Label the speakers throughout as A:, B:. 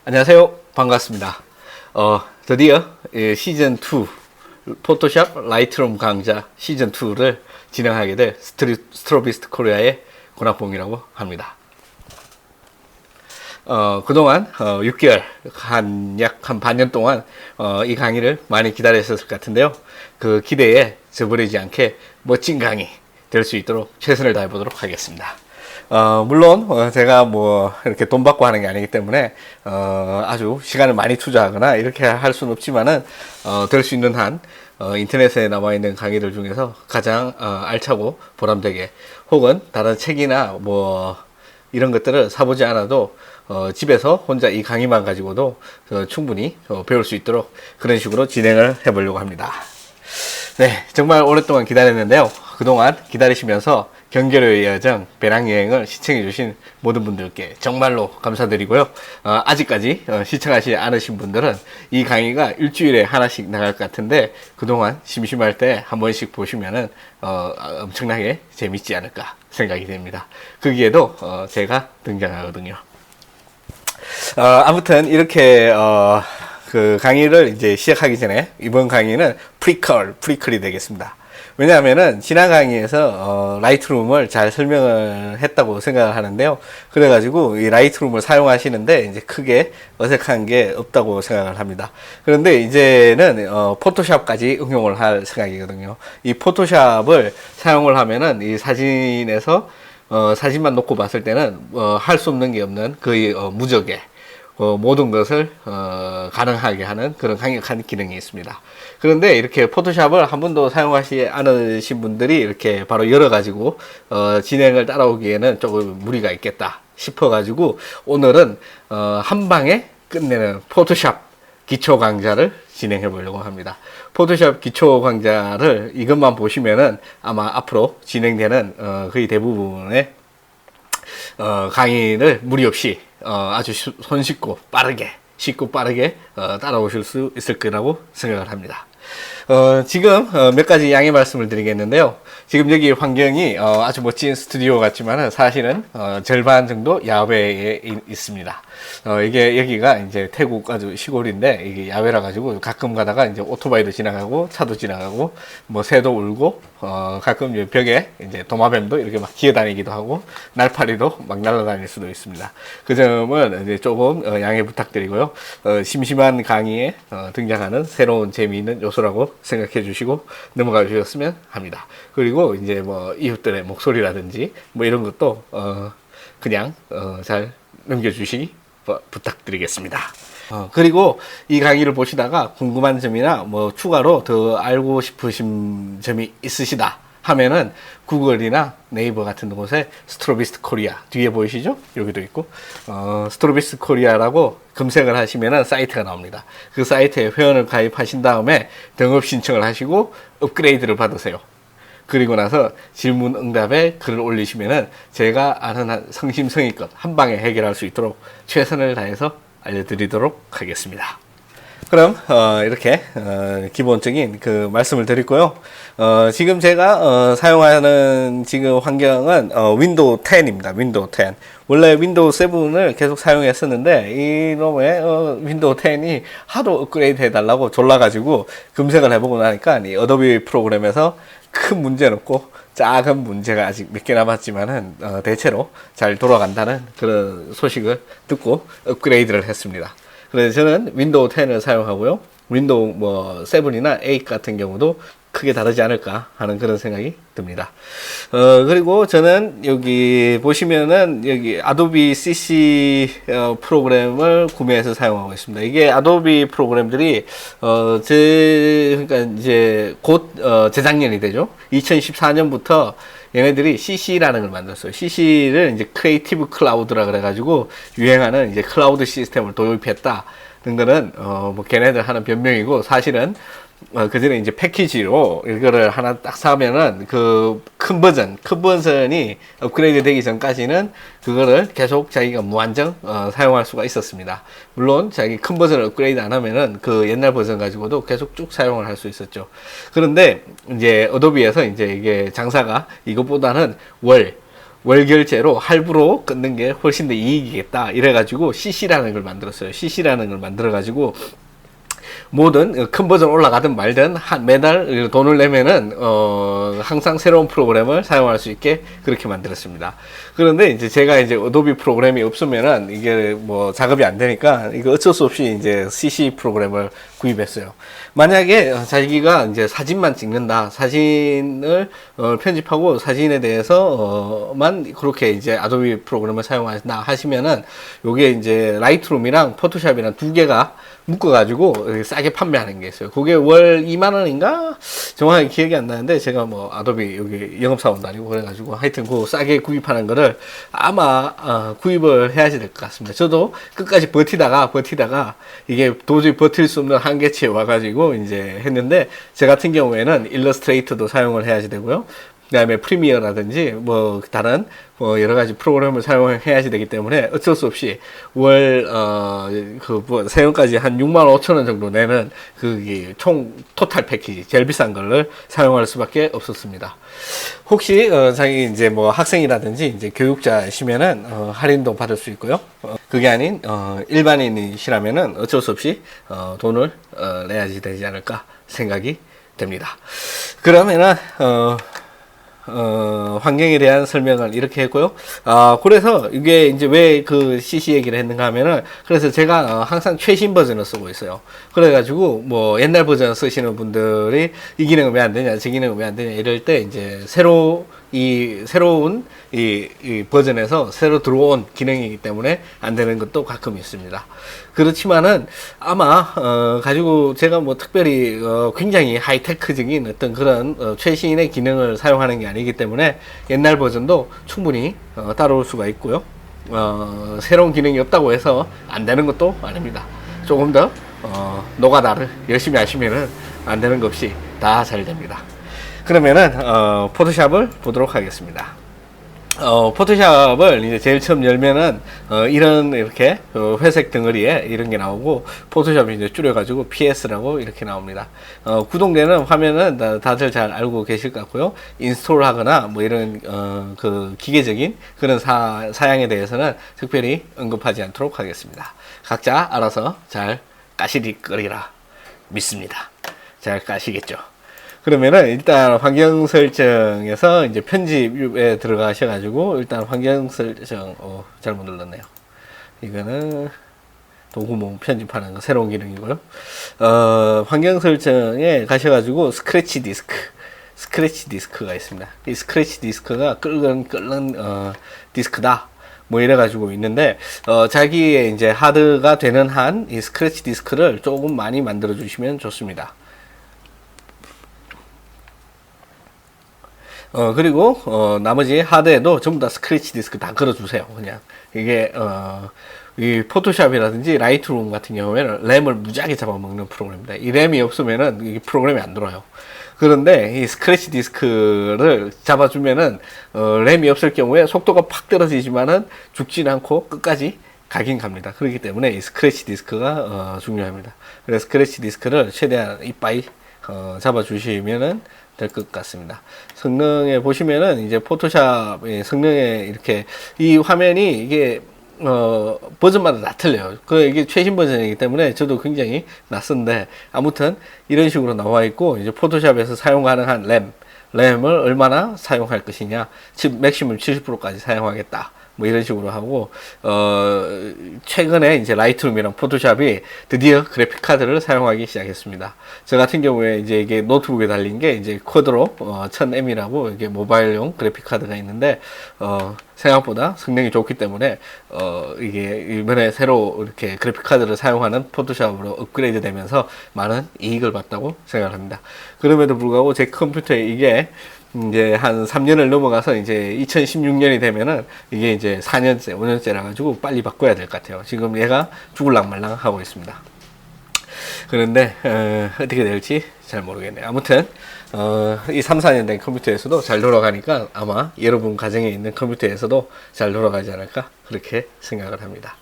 A: 안녕하세요. 반갑습니다. 드디어 시즌2 포토샵 라이트룸 강좌 시즌2를 진행하게 될 스트로비스트 코리아의 권학봉이라고 합니다. 그동안 6개월, 약 한 반년 동안 이 강의를 많이 기다렸을 것 같은데요. 그 기대에 저버리지 않게 멋진 강의 될 수 있도록 최선을 다해 보도록 하겠습니다. 물론 제가 뭐 이렇게 돈 받고 하는 게 아니기 때문에 아주 시간을 많이 투자하거나 이렇게 할 수는 없지만은 될 수 있는 한 인터넷에 나와 있는 강의들 중에서 가장 알차고 보람되게, 혹은 다른 책이나 뭐 이런 것들을 사보지 않아도 집에서 혼자 이 강의만 가지고도 충분히 배울 수 있도록 그런 식으로 진행을 해보려고 합니다. 네, 정말 오랫동안 기다렸는데요. 그동안 기다리시면서 경계로의 여정 배낭여행을 시청해주신 모든 분들께 정말로 감사드리고요. 아직까지 시청하지 않으신 분들은 이 강의가 일주일에 하나씩 나갈 것 같은데, 그동안 심심할 때 한 번씩 보시면은 엄청나게 재밌지 않을까 생각이 됩니다. 거기에도 제가 등장하거든요. 아무튼 이렇게 그 강의를 이제 시작하기 전에 이번 강의는 프리퀄이 되겠습니다. 왜냐하면은 지난 강의에서 라이트룸을 잘 설명을 했다고 생각을 하는데요. 그래가지고 이 라이트룸을 사용하시는데 이제 크게 어색한 게 없다고 생각을 합니다. 그런데 이제는 포토샵까지 응용을 할 생각이거든요. 이 포토샵을 사용을 하면은 이 사진에서 사진만 놓고 봤을 때는 할 수 없는 게 없는 거의 무적의 모든 것을 가능하게 하는 그런 강력한 기능이 있습니다. 그런데 이렇게 포토샵을 한 번도 사용하지 않으신 분들이 이렇게 바로 열어가지고 진행을 따라오기에는 조금 무리가 있겠다 싶어가지고 오늘은 한 방에 끝내는 포토샵 기초 강좌를 진행해 보려고 합니다. 포토샵 기초 강좌를 이것만 보시면은 아마 앞으로 진행되는 거의 대부분의 강의를 무리 없이 아주 손쉽고 빠르게 따라오실 수 있을 거라고 생각을 합니다. 지금 몇 가지 양해 말씀을 드리겠는데요. 지금 여기 환경이 아주 멋진 스튜디오 같지만은 사실은 절반 정도 야외에 있습니다. 이게 여기가 이제 태국 아주 시골인데 이게 야외라 가지고 가끔 가다가 이제 오토바이도 지나가고 차도 지나가고 뭐 새도 울고 가끔 이제 벽에 이제 도마뱀도 이렇게 막 기어다니기도 하고 날파리도 막 날아다닐 수도 있습니다. 그 점은 이제 조금 양해 부탁드리고요. 심심한 강의에 등장하는 새로운 재미있는 요소라고 생각해 주시고 넘어가 주셨으면 합니다. 그리고 이제 뭐 이웃들의 목소리라든지 뭐 이런 것도 그냥 잘 넘겨주시기 부탁드리겠습니다. 그리고 이 강의를 보시다가 궁금한 점이나 뭐 추가로 더 알고 싶으신 점이 있으시다 하면은 구글이나 네이버 같은 곳에 스트로비스트 코리아 뒤에 보이시죠? 여기도 있고 스트로비스트 코리아라고 검색을 하시면은 사이트가 나옵니다. 그 사이트에 회원을 가입하신 다음에 등업 신청을 하시고 업그레이드를 받으세요. 그리고 나서 질문 응답에 글을 올리시면은 제가 아는 한 성심성의껏 한 방에 해결할 수 있도록 최선을 다해서 알려드리도록 하겠습니다. 그럼 이렇게 기본적인 그 말씀을 드리고요. 지금 제가 사용하는 지금 환경은 윈도우 10입니다. 윈도우 10. 원래 윈도우 7을 계속 사용했었는데 이놈의 윈도우 10이 하도 업그레이드 해달라고 졸라가지고 검색을 해보고 나니까 이 어도비 프로그램에서 큰 문제는 없고 작은 문제가 아직 몇 개 남았지만은 대체로 잘 돌아간다는 그런 소식을 듣고 업그레이드를 했습니다. 그래서 저는 윈도우 10을 사용하고요. 윈도우 뭐 7이나 8 같은 경우도 크게 다르지 않을까 하는 그런 생각이 듭니다. 그리고 저는 여기 보시면은 여기 아도비 CC 프로그램을 구매해서 사용하고 있습니다. 이게 아도비 프로그램들이 그러니까 이제 곧 재작년이 되죠. 2014년부터 얘네들이 CC라는 걸 만들었어요. CC를 이제 크리에이티브 클라우드라 그래가지고 유행하는 이제 클라우드 시스템을 도입했다는 거는 뭐 걔네들 하는 변명이고, 사실은 그 전에 이제 패키지로 이거를 하나 딱 사면은 그 큰 버전이 업그레이드 되기 전까지는 그거를 계속 자기가 무한정 사용할 수가 있었습니다. 물론 자기 큰 버전을 업그레이드 안 하면은 그 옛날 버전 가지고도 계속 쭉 사용을 할 수 있었죠. 그런데 이제 어도비에서 이제 이게 장사가 이것보다는 월결제로 할부로 끊는 게 훨씬 더 이익이겠다. 이래가지고 CC라는 걸 만들었어요. CC라는 걸 만들어가지고 뭐든 큰 버전 올라가든 말든 매달 돈을 내면은 항상 새로운 프로그램을 사용할 수 있게 그렇게 만들었습니다. 그런데 이제 제가 이제 어도비 프로그램이 없으면은 이게 뭐 작업이 안 되니까 이거 어쩔 수 없이 이제 CC 프로그램을 구입했어요. 만약에 자기가 이제 사진만 찍는다, 사진을 편집하고 사진에 대해서만 그렇게 이제 아도비 프로그램을 사용한다 하시면은 요게 이제 라이트룸이랑 포토샵이랑 두 개가 묶어가지고 싸게 판매하는 게 있어요. 그게 월 2만원인가? 정확하게 기억이 안 나는데, 제가 뭐 아도비 여기 영업사원도 아니고 그래가지고 하여튼 그 싸게 구입하는 거를 아마 구입을 해야지 될 것 같습니다. 저도 끝까지 버티다가 이게 도저히 버틸 수 없는 한계치에 와가지고 이제 했는데, 제 같은 경우에는 일러스트레이터도 사용을 해야지 되고요. 그 다음에 프리미어라든지 뭐 다른 뭐 여러 가지 프로그램을 사용해야지 되기 때문에 어쩔 수 없이 월 사용까지 한 6만 5천 원 정도 내는 그 총 토탈 패키지 제일 비싼 거를 사용할 수밖에 없었습니다. 혹시 자기 이제 뭐 학생이라든지 이제 교육자시면은 할인도 받을 수 있고요. 그게 아닌 일반인이시라면은 어쩔 수 없이 돈을 내야지 되지 않을까 생각이 됩니다. 그러면은 환경에 대한 설명을 이렇게 했고요. 그래서 이게 이제 왜 그 CC 얘기를 했는가 하면은, 그래서 제가 항상 최신 버전을 쓰고 있어요. 그래가지고 뭐 옛날 버전 쓰시는 분들이 이 기능은 왜 안 되냐, 저 기능은 왜 안 되냐 이럴 때 이제 새로운 이 버전에서 새로 들어온 기능이기 때문에 안 되는 것도 가끔 있습니다. 그렇지만은 아마 가지고 제가 뭐 특별히 굉장히 하이테크적인 어떤 그런 최신의 기능을 사용하는 게 아니기 때문에 옛날 버전도 충분히 따라올 수가 있고요. 새로운 기능이 없다고 해서 안 되는 것도 아닙니다. 조금 더 노가다를 열심히 하시면은 안 되는 것 없이 다 잘 됩니다. 그러면은 포토샵을 보도록 하겠습니다. 포토샵을 이제 제일 처음 열면은 이런 이렇게 회색 덩어리에 이런 게 나오고, 포토샵이 이제 줄여가지고 PS라고 이렇게 나옵니다. 구동되는 화면은 다들 잘 알고 계실 것 같고요. 인스톨하거나 뭐 이런 그 기계적인 그런 사양에 대해서는 특별히 언급하지 않도록 하겠습니다. 각자 알아서 잘 까시리거리라 믿습니다. 잘 까시겠죠. 그러면은 일단 환경 설정에서 이제 편집에 들어가셔가지고, 일단 환경 설정 잘못 눌렀네요. 이거는 도구모 편집하는 거 새로운 기능이고요. 환경 설정에 가셔가지고 스크래치 디스크가 있습니다. 이 스크래치 디스크가 끓는 디스크다. 뭐 이래가지고 있는데, 자기의 이제 하드가 되는 한 이 스크래치 디스크를 조금 많이 만들어 주시면 좋습니다. 그리고 나머지 하드에도 전부 다 스크래치 디스크 다 걸어주세요. 그냥 이게 이 포토샵이라든지 라이트룸 같은 경우에는 램을 무지하게 잡아먹는 프로그램입니다. 이 램이 없으면은 이 프로그램이 안 돌아요. 그런데 이 스크래치 디스크를 잡아주면은 램이 없을 경우에 속도가 팍 떨어지지만은 죽지는 않고 끝까지 가긴 갑니다. 그렇기 때문에 이 스크래치 디스크가 중요합니다. 그래서 스크래치 디스크를 최대한 이빠이 잡아주시면은 될 것 같습니다. 성능에 보시면은 이제 포토샵의 성능에 이렇게 이 화면이 이게 버전마다 다 틀려요. 이게 최신 버전이기 때문에 저도 굉장히 낯선데, 아무튼 이런 식으로 나와 있고, 이제 포토샵에서 사용 가능한 램을 얼마나 사용할 것이냐, 맥시멈 70%까지 사용하겠다. 뭐 이런 식으로 하고, 최근에 이제 라이트룸이랑 포토샵이 드디어 그래픽 카드를 사용하기 시작했습니다. 저 같은 경우에 이제 이게 노트북에 달린 게 이제 쿼드로 1000M이라고 이게 모바일용 그래픽 카드가 있는데, 생각보다 성능이 좋기 때문에 이게 이번에 새로 이렇게 그래픽 카드를 사용하는 포토샵으로 업그레이드 되면서 많은 이익을 봤다고 생각합니다. 그럼에도 불구하고 제 컴퓨터에 이게 이제 한 3년을 넘어가서 이제 2016년이 되면은 이게 이제 4년째, 5년째라 가지고 빨리 바꿔야 될 것 같아요. 지금 얘가 죽을랑 말랑 하고 있습니다. 그런데 어떻게 될지 잘 모르겠네요. 아무튼 이 3, 4년 된 컴퓨터에서도 잘 돌아가니까 아마 여러분 가정에 있는 컴퓨터에서도 잘 돌아가지 않을까 그렇게 생각을 합니다.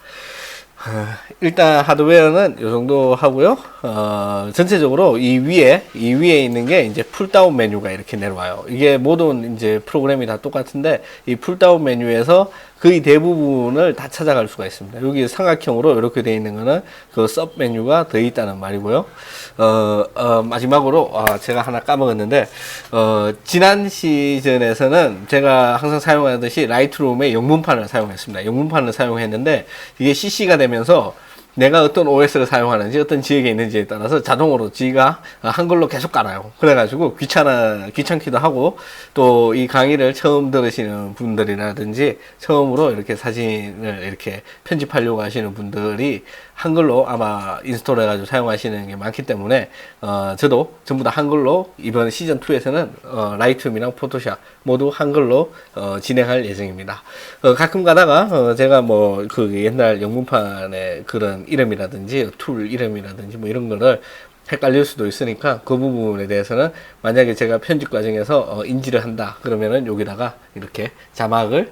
A: 일단 하드웨어는 이 정도 하고요. 전체적으로 이 위에 있는 게 이제 풀다운 메뉴가 이렇게 내려와요. 이게 모든 이제 프로그램이 다 똑같은데 이 풀다운 메뉴에서 거의 대부분을 다 찾아갈 수가 있습니다. 여기 삼각형으로 이렇게 되어 있는 거는 그 섭 메뉴가 더 있다는 말이고요. 마지막으로 제가 하나 까먹었는데 지난 시즌에서는 제가 항상 사용하듯이 라이트룸의 영문판을 사용했습니다. 영문판을 사용했는데 이게 CC가 되면서 내가 어떤 OS를 사용하는지 어떤 지역에 있는지에 따라서 자동으로 지가 한글로 계속 깔아요. 그래가지고 귀찮기도 하고 또 이 강의를 처음 들으시는 분들이라든지 처음으로 이렇게 사진을 이렇게 편집하려고 하시는 분들이 한글로 아마 인스톨 해가지고 사용하시는 게 많기 때문에 저도 전부 다 한글로 이번 시즌 2에서는 라이트룸이랑 포토샵 모두 한글로 진행할 예정입니다. 가끔 가다가 제가 뭐 그 옛날 영문판의 그런 이름이라든지 툴 이름이라든지 뭐 이런 거를 헷갈릴 수도 있으니까 그 부분에 대해서는 만약에 제가 편집 과정에서 인지를 한다 그러면은 여기다가 이렇게 자막을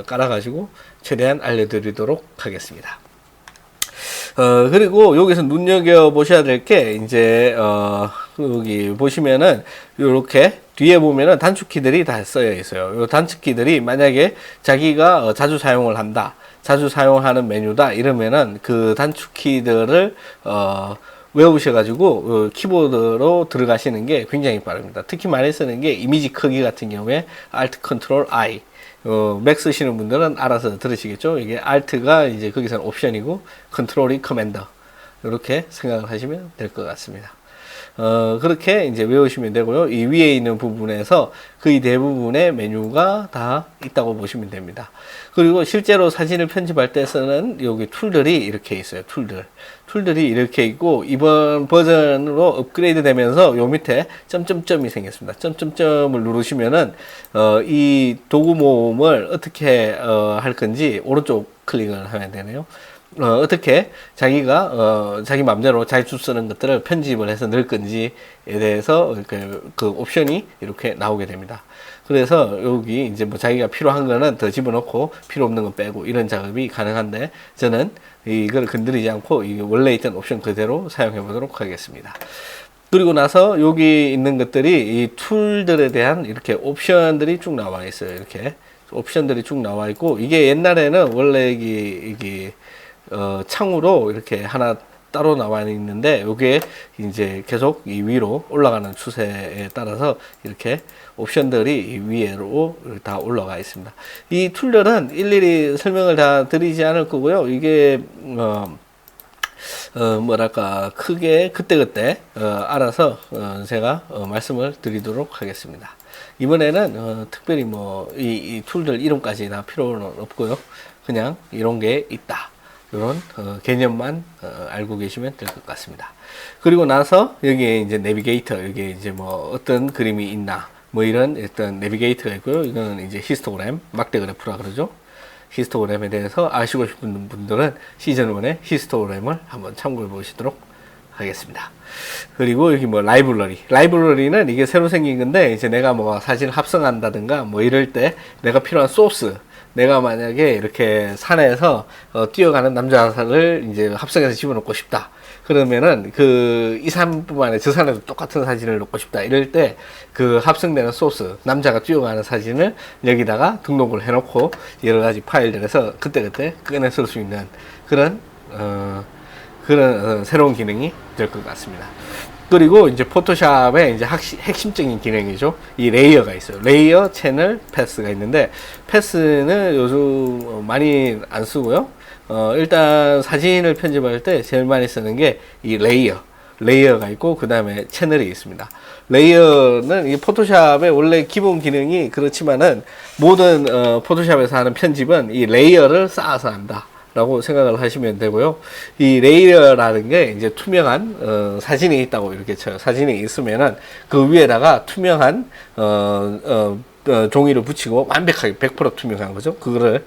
A: 깔아 가지고 최대한 알려드리도록 하겠습니다. 그리고 여기서 눈여겨보셔야 될 게, 이제, 여기 보시면은, 요렇게 뒤에 보면은 단축키들이 다 쓰여 있어요. 요 단축키들이 만약에 자기가 자주 사용을 한다, 자주 사용하는 메뉴다, 이러면은 그 단축키들을, 외우셔가지고 키보드로 들어가시는 게 굉장히 빠릅니다. 특히 많이 쓰는 게 이미지 크기 같은 경우에 Alt Ctrl I, 맥 쓰시는 분들은 알아서 들으시겠죠. 이게 Alt가 이제 거기서는 옵션이고 컨트롤이 커맨더, 이렇게 생각을 하시면 될 것 같습니다. 그렇게 이제 외우시면 되고요. 이 위에 있는 부분에서 거의 대부분의 메뉴가 다 있다고 보시면 됩니다. 그리고 실제로 사진을 편집할 때 쓰는 여기 툴들이 이렇게 있어요. 툴들이 이렇게 있고, 이번 버전으로 업그레이드 되면서 요 밑에 점점점이 생겼습니다. 점점점을 누르시면은 이 도구 모음을 어떻게 할 건지 오른쪽 클릭을 하면 되네요. 어떻게 자기가 자기 맘대로 자주 쓰는 것들을 편집을 해서 넣을 건지에 대해서 그 옵션이 이렇게 나오게 됩니다. 그래서 여기 이제 뭐 자기가 필요한 거는 더 집어넣고 필요 없는 건 빼고 이런 작업이 가능한데, 저는 이걸 건드리지 않고 이 원래 있던 옵션 그대로 사용해 보도록 하겠습니다. 그리고 나서 여기 있는 것들이 이 툴들에 대한 이렇게 옵션들이 쭉 나와 있어요. 이렇게 옵션들이 쭉 나와 있고, 이게 옛날에는 원래 이게 창으로 이렇게 하나 따로 나와 있는데, 이게 이제 계속 이 위로 올라가는 추세에 따라서 이렇게 옵션들이 이 위로 다 올라가 있습니다. 이 툴들은 일일이 설명을 다 드리지 않을 거고요. 이게 뭐랄까 크게 그때그때 알아서 제가 말씀을 드리도록 하겠습니다. 이번에는 특별히 뭐 이 툴들 이름까지 다 필요는 없고요. 그냥 이런 게 있다, 이런 개념만 알고 계시면 될 것 같습니다. 그리고 나서 여기에 이제 내비게이터, 여기에 이제 뭐 어떤 그림이 있나, 뭐 이런 일단 내비게이터가 있고요. 이거는 이제 히스토그램, 막대 그래프라 그러죠. 히스토그램에 대해서 아시고 싶은 분들은 시즌 1의 히스토그램을 한번 참고해 보시도록 하겠습니다. 그리고 여기 뭐 라이브러리는 이게 새로 생긴 건데, 이제 내가 뭐 사진을 합성한다든가 뭐 이럴 때 내가 필요한 소스, 내가 만약에 이렇게 산에서 뛰어가는 남자를 이제 합성해서 집어넣고 싶다, 그러면은 이 산뿐만 아니라 저 산에도 똑같은 사진을 넣고 싶다, 이럴 때 그 합성되는 소스, 남자가 뛰어가는 사진을 여기다가 등록을 해놓고 여러 가지 파일들에서 그때그때 꺼내 쓸 수 있는 그런 새로운 기능이 될 것 같습니다. 그리고 이제 포토샵의 이제 핵심적인 기능이죠. 이 레이어가 있어요. 레이어, 채널, 패스가 있는데, 패스는 요즘 많이 안 쓰고요. 일단 사진을 편집할 때 제일 많이 쓰는 게 이 레이어가 있고, 그 다음에 채널이 있습니다. 레이어는 이 포토샵의 원래 기본 기능이 그렇지만은, 모든 포토샵에서 하는 편집은 이 레이어를 쌓아서 한다 라고 생각을 하시면 되고요. 이 레이어라는 게 이제 투명한 사진이 있다고 이렇게 쳐요. 사진이 있으면은 그 위에다가 투명한 종이를 붙이고 완벽하게 100% 투명한 거죠. 그거를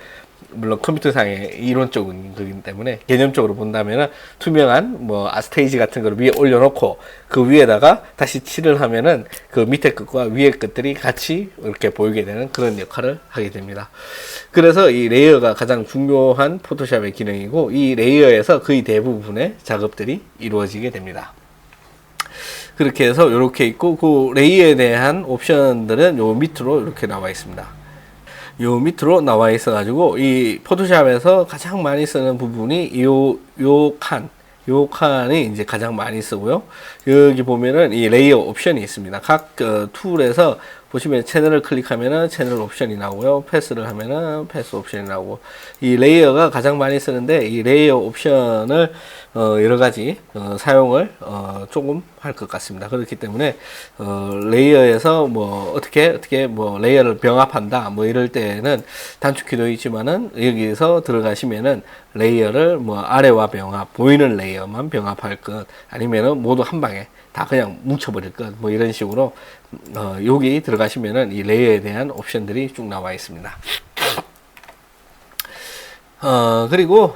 A: 물론 컴퓨터상의 이론적인 거기 때문에 개념적으로 본다면은 투명한 뭐 스테이지 같은 걸 위에 올려놓고 그 위에다가 다시 칠을 하면은 그 밑에 것과 위에 것들이 같이 이렇게 보이게 되는 그런 역할을 하게 됩니다. 그래서 이 레이어가 가장 중요한 포토샵의 기능이고, 이 레이어에서 거의 대부분의 작업들이 이루어지게 됩니다. 그렇게 해서 이렇게 있고, 그 레이어에 대한 옵션들은 요 밑으로 이렇게 나와 있습니다. 요 밑으로 나와 있어 가지고 이 포토샵에서 가장 많이 쓰는 부분이 요 칸이 이제 가장 많이 쓰고요. 여기 보면은 이 레이어 옵션이 있습니다. 각 툴에서 보시면 채널을 클릭하면은 채널 옵션이 나오고요. 패스를 하면은 패스 옵션이 나오고, 이 레이어가 가장 많이 쓰는데 이 레이어 옵션을 여러 가지 사용을 조금 할 것 같습니다. 그렇기 때문에 레이어에서 뭐 어떻게 뭐 레이어를 병합한다 뭐 이럴 때는 단축키도 있지만은 여기에서 들어가시면은 레이어를 뭐 아래와 병합, 보이는 레이어만 병합할 것, 아니면은 모두 한 방에 다 그냥 뭉쳐버릴 것, 뭐 이런 식으로 여기 들어가시면은 이 레이어에 대한 옵션들이 쭉 나와 있습니다. 그리고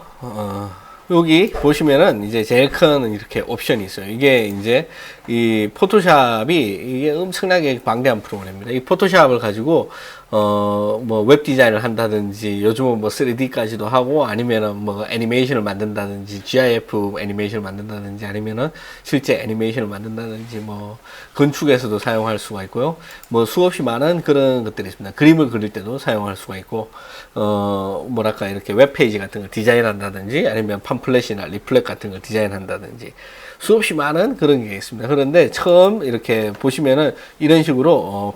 A: 여기 보시면은 이제 제일 큰 이렇게 옵션이 있어요. 이게 이제 이 포토샵이 이게 엄청나게 방대한 프로그램입니다. 이 포토샵을 가지고 뭐 웹 디자인을 한다든지, 요즘은 뭐 3D까지도 하고, 아니면은 뭐 애니메이션을 만든다든지, GIF 애니메이션을 만든다든지, 아니면은 실제 애니메이션을 만든다든지, 뭐 건축에서도 사용할 수가 있고요. 뭐 수없이 많은 그런 것들이 있습니다. 그림을 그릴 때도 사용할 수가 있고, 뭐랄까 이렇게 웹페이지 같은 걸 디자인한다든지, 아니면 팜플렛이나 리플렛 같은 걸 디자인한다든지, 수없이 많은 그런 게 있습니다. 그런데 처음 이렇게 보시면은 이런 식으로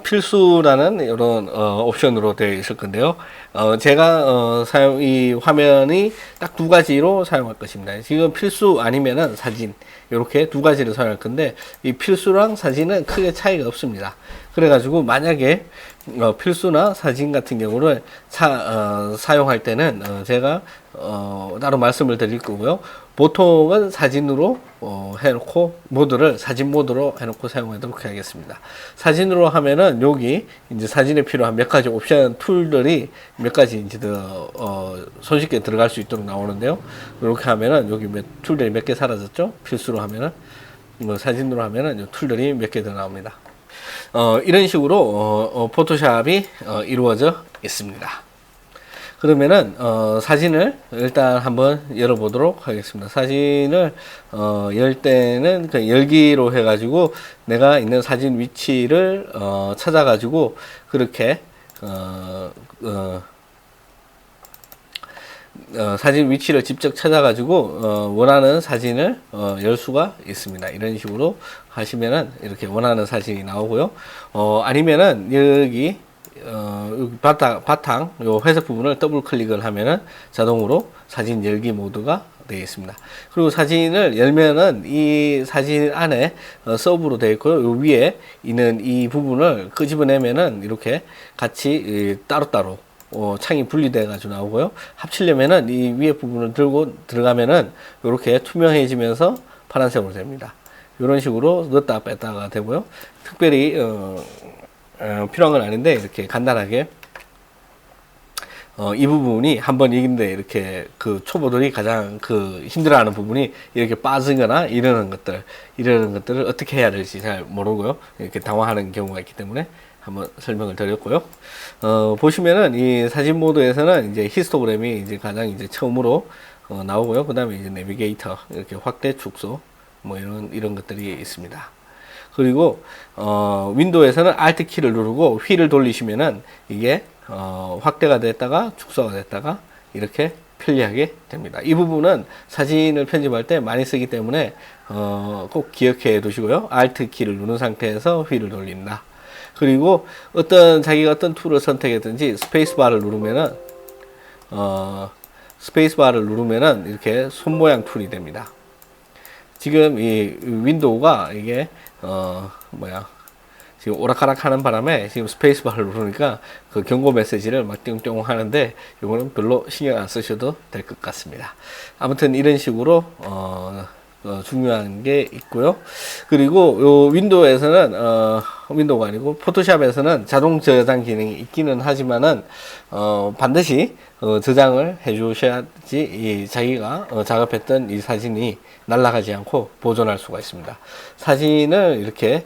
A: 필수라는 이런 옵션으로 되어 있을 건데요. 제가 이 화면이 딱 두 가지로 사용할 것입니다. 지금 필수 아니면은 사진, 이렇게 두 가지를 사용할 건데, 이 필수랑 사진은 크게 차이가 없습니다. 그래가지고 만약에 필수나 사진 같은 경우를 사용할 때는 제가 따로 말씀을 드릴 거고요. 보통은 사진으로 해놓고 사진 모드로 해놓고 사용하도록 하겠습니다. 사진으로 하면은 여기 이제 사진에 필요한 몇 가지 옵션 툴들이 몇 가지 이제 더 손쉽게 들어갈 수 있도록 나오는데요. 이렇게 하면은 여기 툴들이 몇 개 사라졌죠? 필수로 하면은, 뭐 사진으로 하면은 이 툴들이 몇 개 더 나옵니다. 이런 식으로 포토샵이 이루어져 있습니다. 그러면은 사진을 일단 한번 열어보도록 하겠습니다. 사진을 열 때는 그 열기로 해가지고 내가 있는 사진 위치를 찾아가지고 그렇게 사진 위치를 직접 찾아가지고 원하는 사진을 열 수가 있습니다. 이런 식으로 하시면은 이렇게 원하는 사진이 나오고요. 아니면은 여기 바탕 요 회색 부분을 더블 클릭을 하면은 자동으로 사진 열기 모드가 되어 있습니다. 그리고 사진을 열면은 이 사진 안에 서브로 되어 있고요. 요 위에 있는 이 부분을 끄집어내면은 이렇게 같이 따로따로 창이 분리돼 가지고 나오고요. 합치려면은 이 위에 부분을 들고 들어가면은 이렇게 투명해지면서 파란색으로 됩니다. 이런 식으로 넣었다 뺐다가 되고요. 특별히 필요한 건 아닌데 이렇게 간단하게 이 부분이 한번 익는데 이렇게 그 초보들이 가장 힘들어하는 부분이 이렇게 빠지거나 이러는 것들을 어떻게 해야 될지 잘 모르고요. 이렇게 당황하는 경우가 있기 때문에 한번 설명을 드렸고요. 보시면은 이 사진 모드에서는 이제 히스토그램이 이제 가장 이제 처음으로 나오고요. 그 다음에 이제 내비게이터, 이렇게 확대, 축소, 뭐 이런 것들이 있습니다. 그리고 윈도우에서는 Alt 키를 누르고 휠을 돌리시면은 이게 확대가 됐다가 축소가 됐다가 이렇게 편리하게 됩니다. 이 부분은 사진을 편집할 때 많이 쓰기 때문에 꼭 기억해 두시고요. Alt 키를 누른 상태에서 휠을 돌린다. 그리고 자기가 어떤 툴을 선택했든지 스페이스바를 누르면은 이렇게 손 모양 툴이 됩니다. 지금 이 윈도우가 이게 지금 오락가락 하는 바람에 지금 스페이스바를 누르니까 그 경고 메시지를 막 띵띵 하는데 이거는 별로 신경 안 쓰셔도 될 것 같습니다. 아무튼 이런 식으로 중요한 게 있고요. 그리고 요 윈도우에서는 윈도우가 아니고 포토샵에서는 자동 저장 기능이 있기는 하지만은 반드시 저장을 해 주셔야지 이 자기가 작업했던 이 사진이 날아가지 않고 보존할 수가 있습니다. 사진을 이렇게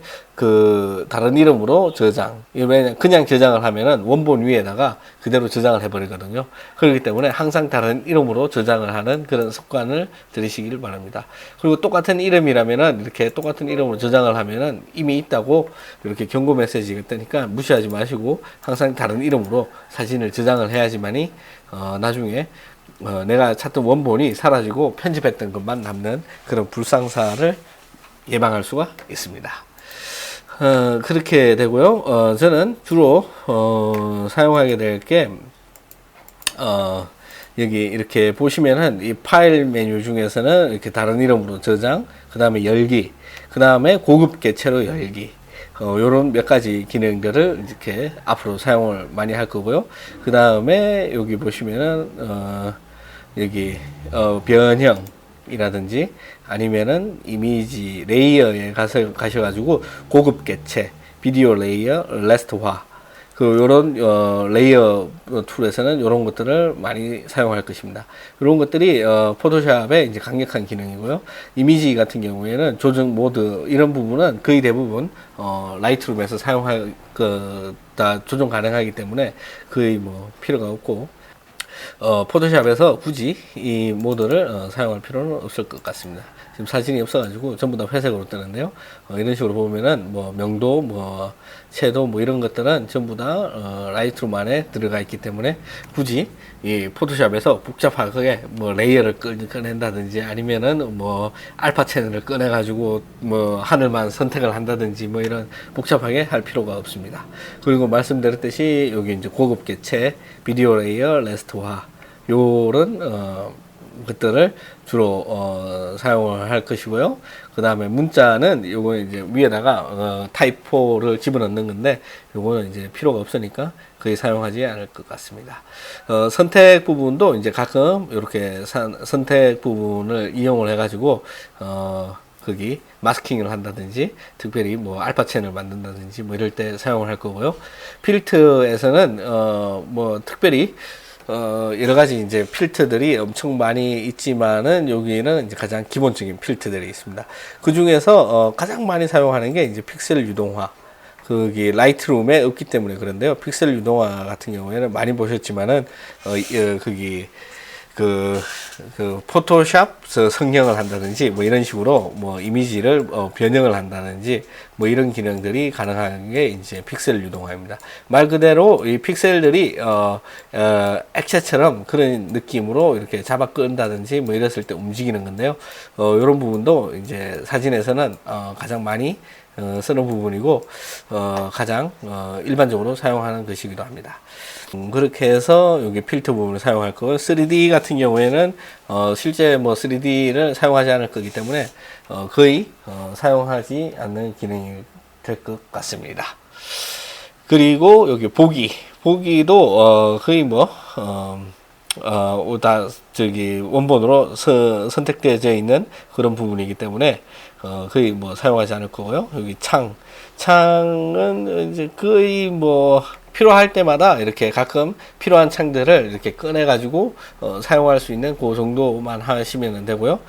A: 다른 이름으로 저장, 왜냐 그냥 저장을 하면은 원본 위에다가 그대로 저장을 해버리거든요. 그렇기 때문에 항상 다른 이름으로 저장을 하는 그런 습관을 들이시길 바랍니다. 그리고 똑같은 이름이라면은 이렇게 똑같은 이름으로 저장을 하면은 이미 있다고 이렇게 경고 메시지가 뜨니까 무시하지 마시고 항상 다른 이름으로 사진을 저장을 해야지만이 나중에 내가 찾던 원본이 사라지고 편집했던 것만 남는 그런 불상사를 예방할 수가 있습니다. 그렇게 되고요. 저는 주로 사용하게 될 게 여기 이렇게 보시면은 이 파일 메뉴 중에서는 이렇게 다른 이름으로 저장, 그 다음에 열기, 그 다음에 고급 개체로 열기, 요런 몇 가지 기능들을 이렇게 앞으로 사용을 많이 할 거고요. 그 다음에 여기 보시면은 여기 변형이라든지 아니면은 이미지 레이어에 가셔가지고 고급 개체, 비디오 레이어, 레스트화, 요런 레이어 툴에서는 요런 것들을 많이 사용할 것입니다. 요런 것들이 포토샵의 이제 강력한 기능이고요. 이미지 같은 경우에는 조정 모드 이런 부분은 거의 대부분 라이트룸에서 사용할 다 조정 가능하기 때문에 거의 뭐 필요가 없고 포토샵에서 굳이 이 모드를 사용할 필요는 없을 것 같습니다. 지금 사진이 없어가지고 전부 다 회색으로 뜨는데요. 이런 식으로 보면은 뭐 명도, 뭐 채도, 뭐 이런 것들은 전부 다 라이트룸 안에 들어가 있기 때문에 굳이 이 포토샵에서 복잡하게 뭐 레이어를 꺼낸다든지 아니면은 뭐 알파 채널을 꺼내가지고 뭐 하늘만 선택을 한다든지 뭐 이런 복잡하게 할 필요가 없습니다. 그리고 말씀드렸듯이 여기 이제 고급 개체, 비디오 레이어, 레스트화 요런 것들을 주로 사용을 할 것이고요. 그 다음에 문자는 요거 이제 위에다가 타이포를 집어넣는 건데 요거는 이제 필요가 없으니까 거의 사용하지 않을 것 같습니다. 선택 부분도 이제 가끔 이렇게 선택 부분을 이용을 해가지고 거기 마스킹을 한다든지 특별히 뭐 알파 채널 만든다든지 뭐 이럴 때 사용을 할 거고요. 필터에서는 뭐 특별히 여러 가지 이제 필터들이 엄청 많이 있지만은 여기는 이제 가장 기본적인 필터들이 있습니다. 그 중에서 가장 많이 사용하는 게 이제 픽셀 유동화. 거기 라이트룸에 없기 때문에 그런데요. 픽셀 유동화 같은 경우에는 많이 보셨지만은 거기 포토샵 성형을 한다든지 뭐 이런 식으로 뭐 이미지를 변형을 한다든지 뭐 이런 기능들이 가능한 게 이제 픽셀 유동화입니다. 말 그대로 이 픽셀들이 액체처럼 그런 느낌으로 이렇게 잡아 끈다든지 뭐 이랬을 때 움직이는 건데요. 이런 부분도 이제 사진에서는 가장 많이 쓰는 부분이고 가장 일반적으로 사용하는 것이기도 합니다. 그렇게 해서 여기 필터 부분을 사용할 거고 3D 같은 경우에는 실제 뭐 3D를 사용하지 않을 거기 때문에 거의 사용하지 않는 기능이 될 것 같습니다. 그리고 여기 보기도 거의 뭐 다 원본으로 선택되어져 있는 그런 부분이기 때문에 거의 뭐 사용하지 않을 거고요. 여기 창은 이제 거의 뭐 필요할 때마다 이렇게 가끔 필요한 창들을 이렇게 꺼내 가지고 사용할 수 있는 그 정도만 하시면 되고요.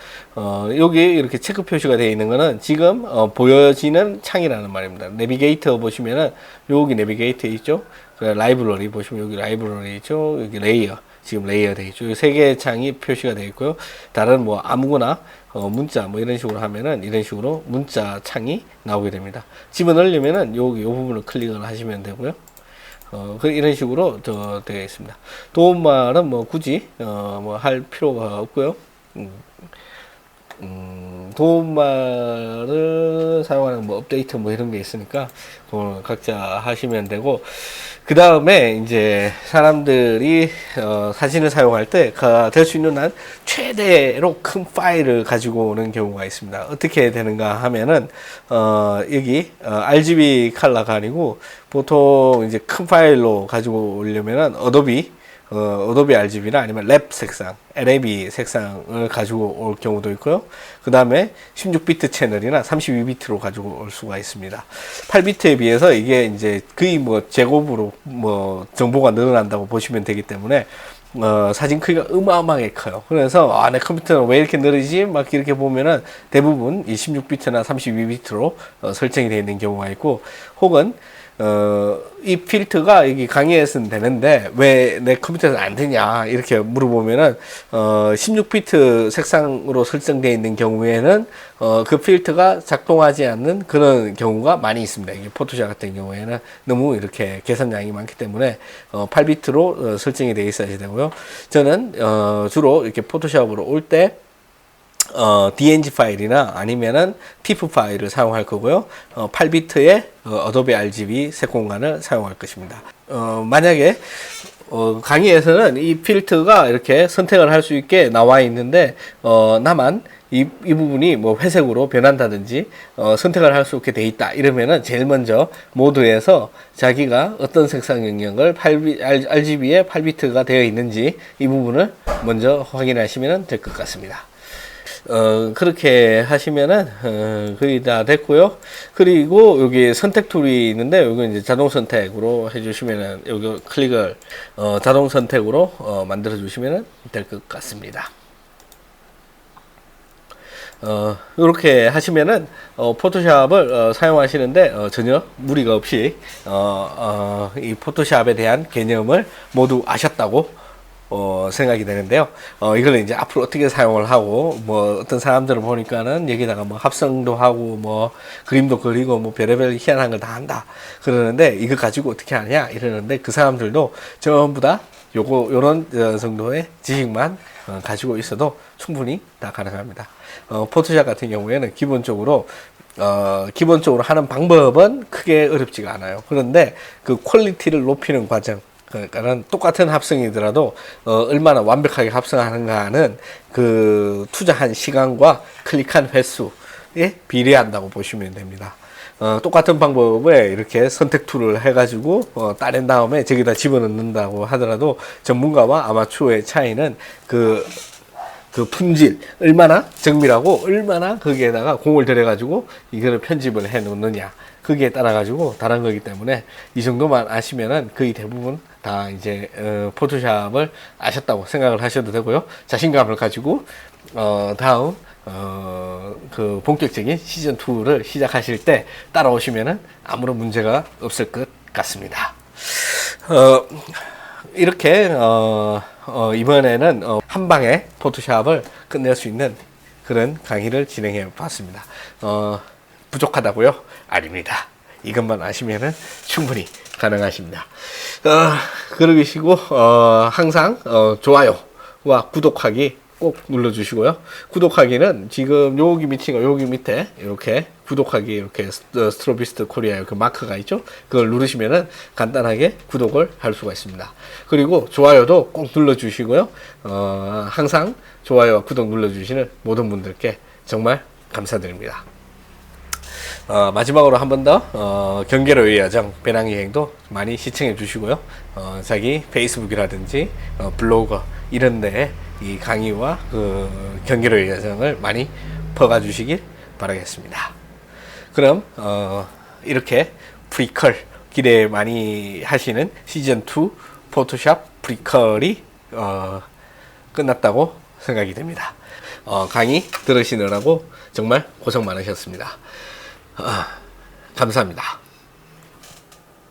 A: 여기 이렇게 체크 표시가 되어 있는 거는 지금 보여지는 창이라는 말입니다. 내비게이터 보시면은 여기 내비게이터 있죠. 라이브러리 보시면 여기 라이브러리 있죠. 여기 레이어 지금 레이어 되어 있죠. 세 개의 창이 표시가 되어 있고요. 다른 뭐 아무거나 문자 뭐 이런 식으로 하면은 이런 식으로 문자 창이 나오게 됩니다. 집어넣으려면은 여기 이 부분을 클릭을 하시면 되고요. 이런 식으로 되어 있습니다. 도움말은 뭐 굳이 뭐 할 필요가 없고요. 도움말을 사용하는 뭐 업데이트 뭐 이런 게 있으니까 각자 하시면 되고, 그 다음에 이제 사람들이 사진을 사용할 때 될 수 있는 한 최대로 큰 파일을 가지고 오는 경우가 있습니다. 어떻게 되는가 하면은 여기 RGB 컬러가 아니고 보통 이제 큰 파일로 가지고 오려면은 어도비 어도비 RGB나 아니면 랩 색상, LAB 색상을 가지고 올 경우도 있고요. 그 다음에 16비트 채널이나 32비트로 가지고 올 수가 있습니다. 8비트에 비해서 이게 이제 거의 뭐 제곱으로 뭐 정보가 늘어난다고 보시면 되기 때문에 사진 크기가 어마어마하게 커요. 그래서 내 컴퓨터는 왜 이렇게 느리지? 막 이렇게 보면은 대부분 이 16비트나 32비트로 설정이 되어 있는 경우가 있고, 혹은 이 필터가 여기 강의에서는 되는데 왜 내 컴퓨터에서 안 되냐 이렇게 물어보면은 16비트 색상으로 설정되어 있는 경우에는 그 필터가 작동하지 않는 그런 경우가 많이 있습니다. 이게 포토샵 같은 경우에는 너무 이렇게 계산량이 많기 때문에 8비트로 설정이 되어 있어야 되고요. 저는 주로 이렇게 포토샵으로 올때 DNG 파일이나 아니면은 TIFF 파일을 사용할 거고요. 8비트의 어도비 RGB 색 공간을 사용할 것입니다. 만약에 강의에서는 이 필터가 이렇게 선택을 할 수 있게 나와 있는데 나만 이 부분이 뭐 회색으로 변한다든지 선택을 할 수 없게 돼 있다 이러면은 제일 먼저 모드에서 자기가 어떤 색상 영역을 RGB에 8비트가 되어 있는지 이 부분을 먼저 확인하시면 될 것 같습니다. 그렇게 하시면은 거의 다 됐고요. 그리고 여기 선택 툴이 있는데 여기 이제 자동 선택으로 해주시면은 여기 클릭을 자동 선택으로 만들어 주시면은 될 것 같습니다. 이렇게 하시면은 포토샵을 사용하시는데 전혀 무리가 없이 이 포토샵에 대한 개념을 모두 아셨다고 생각이 되는데요. 이걸 이제 앞으로 어떻게 사용을 하고, 뭐, 어떤 사람들을 보니까는 여기다가 뭐 합성도 하고, 뭐, 그림도 그리고, 뭐, 별의별 희한한 걸 다 한다. 그러는데, 이거 가지고 어떻게 하냐? 이러는데, 그 사람들도 전부 다 요런 정도의 지식만 가지고 있어도 충분히 다 가능합니다. 포토샵 같은 경우에는 기본적으로 하는 방법은 크게 어렵지가 않아요. 그런데 그 퀄리티를 높이는 과정, 그러니까는 똑같은 합성이더라도 얼마나 완벽하게 합성하는가는 그 투자한 시간과 클릭한 횟수에 비례한다고 보시면 됩니다. 똑같은 방법에 이렇게 선택 툴을 해가지고 따낸 다음에 저기다 집어넣는다고 하더라도 전문가와 아마추어의 차이는 그 품질, 얼마나 정밀하고 얼마나 거기에다가 공을 들여가지고 이거를 편집을 해 놓느냐, 거기에 따라 가지고 다른 거기 때문에 이 정도만 아시면은 거의 대부분 다 이제 포토샵을 아셨다고 생각을 하셔도 되고요. 자신감을 가지고 다음 그 본격적인 시즌 2를 시작하실 때 따라오시면은 아무런 문제가 없을 것 같습니다. 이렇게 이번에는 한 방에 포토샵을 끝낼 수 있는 그런 강의를 진행해 봤습니다. 부족하다고요? 아닙니다. 이것만 아시면은 충분히 가능하십니다. 그러시고 항상 좋아요와 구독하기 꼭 눌러주시고요. 구독하기는 지금 여기 밑에 이렇게 구독하기 이렇게 스트로비스트 코리아 그 마크가 있죠. 그걸 누르시면은 간단하게 구독을 할 수가 있습니다. 그리고 좋아요도 꼭 눌러주시고요. 항상 좋아요와 구독 눌러주시는 모든 분들께 정말 감사드립니다. 마지막으로 한 번 더 경계로의 여정 배낭여행도 많이 시청해 주시고요. 자기 페이스북이라든지 블로그 이런 데에 이 강의와 그 경계로의 여정을 많이 퍼가 주시길 바라겠습니다. 그럼 이렇게 프리퀄 기대 많이 하시는 시즌2 포토샵 프리퀄이 끝났다고 생각이 됩니다. 강의 들으시느라고 정말 고생 많으셨습니다. 감사합니다.